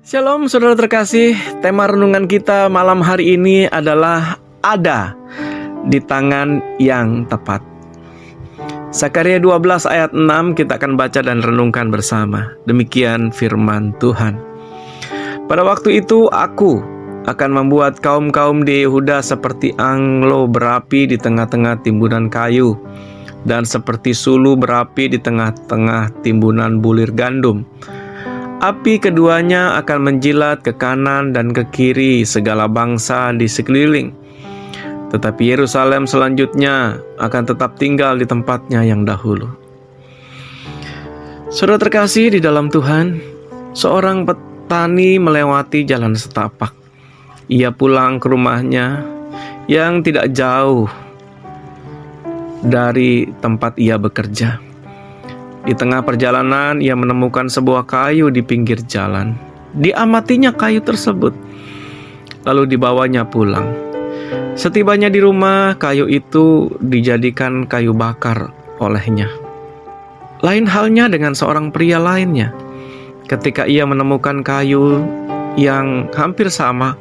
Shalom saudara terkasih, tema renungan kita malam hari ini adalah ada di tangan yang tepat. Sakaria 12 ayat 6 kita akan baca dan renungkan bersama. Demikian firman Tuhan. Pada waktu itu aku akan membuat kaum-kaum di Yehuda seperti anglo berapi di tengah-tengah timbunan kayu, dan seperti sulu berapi di tengah-tengah timbunan bulir gandum. Api keduanya akan menjilat ke kanan dan ke kiri segala bangsa di sekeliling. Tetapi Yerusalem selanjutnya akan tetap tinggal di tempatnya yang dahulu. Saudara terkasih di dalam Tuhan, seorang petani melewati jalan setapak. Ia pulang ke rumahnya yang tidak jauh dari tempat ia bekerja. Di tengah perjalanan, ia menemukan sebuah kayu di pinggir jalan. Diamatinya kayu tersebut, lalu dibawanya pulang. Setibanya di rumah, kayu itu dijadikan kayu bakar olehnya. Lain halnya dengan seorang pria lainnya. Ketika ia menemukan kayu yang hampir sama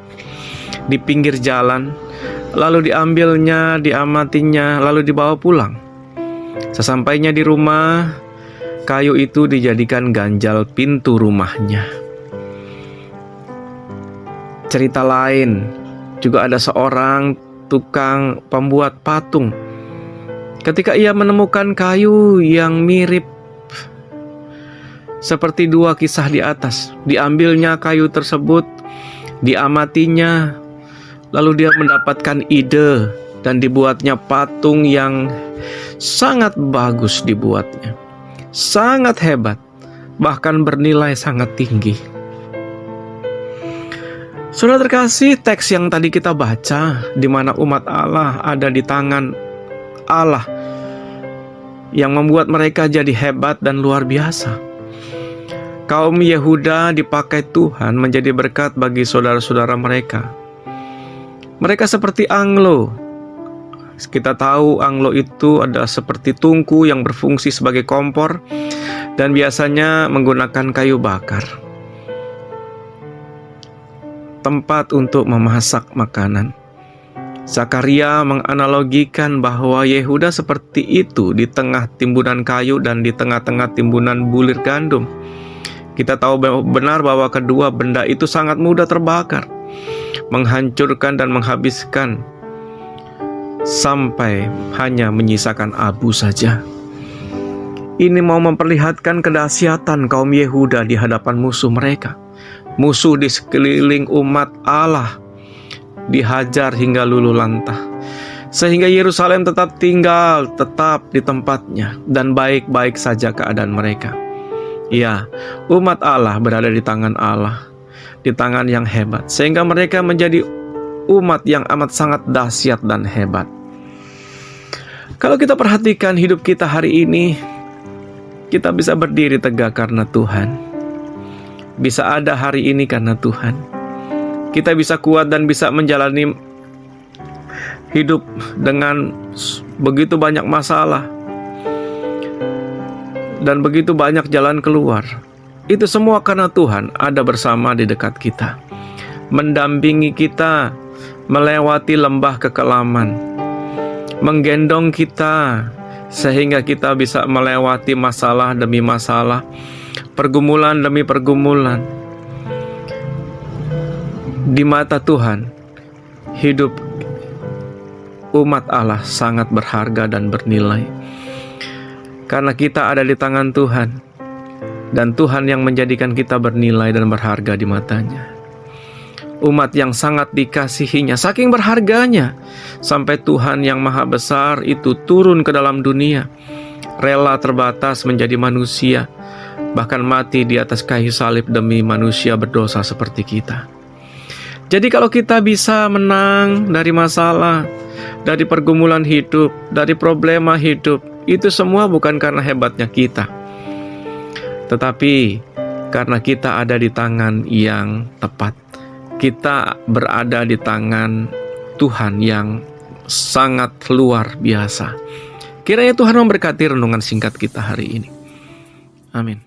di pinggir jalan, lalu diambilnya, diamatinya, lalu dibawa pulang. Sesampainya di rumah, kayu itu dijadikan ganjal pintu rumahnya. Cerita lain, juga ada seorang tukang pembuat patung. Ketika ia menemukan kayu yang mirip seperti dua kisah di atas, diambilnya kayu tersebut, diamatinya, lalu dia mendapatkan ide dan dibuatnya patung yang sangat bagus dibuatnya. Sangat hebat, bahkan bernilai sangat tinggi. Saudara terkasih, teks yang tadi kita baca, di mana umat Allah ada di tangan Allah yang membuat mereka jadi hebat dan luar biasa. Kaum Yehuda dipakai Tuhan menjadi berkat bagi saudara-saudara mereka. Mereka seperti anglo. Kita tahu anglo itu adalah seperti tungku yang berfungsi sebagai kompor dan biasanya menggunakan kayu bakar. Tempat untuk memasak makanan. Zakaria menganalogikan bahwa Yehuda seperti itu di tengah timbunan kayu dan di tengah-tengah timbunan bulir gandum. Kita tahu benar bahwa kedua benda itu sangat mudah terbakar, menghancurkan dan menghabiskan, sampai hanya menyisakan abu saja. Ini mau memperlihatkan kedahsyatan kaum Yehuda di hadapan musuh mereka. Musuh di sekeliling umat Allah dihajar hingga luluh lantah, sehingga Yerusalem tetap tinggal di tempatnya dan baik-baik saja keadaan mereka. Ya, umat Allah berada di tangan Allah, di tangan yang hebat, sehingga mereka menjadi umat yang amat sangat dahsyat dan hebat. Kalau kita perhatikan hidup kita hari ini, kita bisa berdiri tegak karena Tuhan. Bisa ada hari ini karena Tuhan. Kita bisa kuat dan bisa menjalani hidup dengan begitu banyak masalah dan begitu banyak jalan keluar. Itu semua karena Tuhan ada bersama di dekat kita, mendampingi kita melewati lembah kekelaman, menggendong kita sehingga kita bisa melewati masalah demi masalah, pergumulan demi pergumulan. Di mata Tuhan, hidup umat Allah sangat berharga dan bernilai, karena kita ada di tangan Tuhan, dan Tuhan yang menjadikan kita bernilai dan berharga di matanya. Umat yang sangat dikasihinya, saking berharganya, sampai Tuhan yang maha besar itu turun ke dalam dunia, rela terbatas menjadi manusia, bahkan mati di atas kayu salib demi manusia berdosa seperti kita. Jadi kalau kita bisa menang dari masalah, dari pergumulan hidup, dari problema hidup, itu semua bukan karena hebatnya kita, tetapi karena kita ada di tangan yang tepat. Kita berada di tangan Tuhan yang sangat luar biasa. Kiranya Tuhan memberkati renungan singkat kita hari ini. Amin.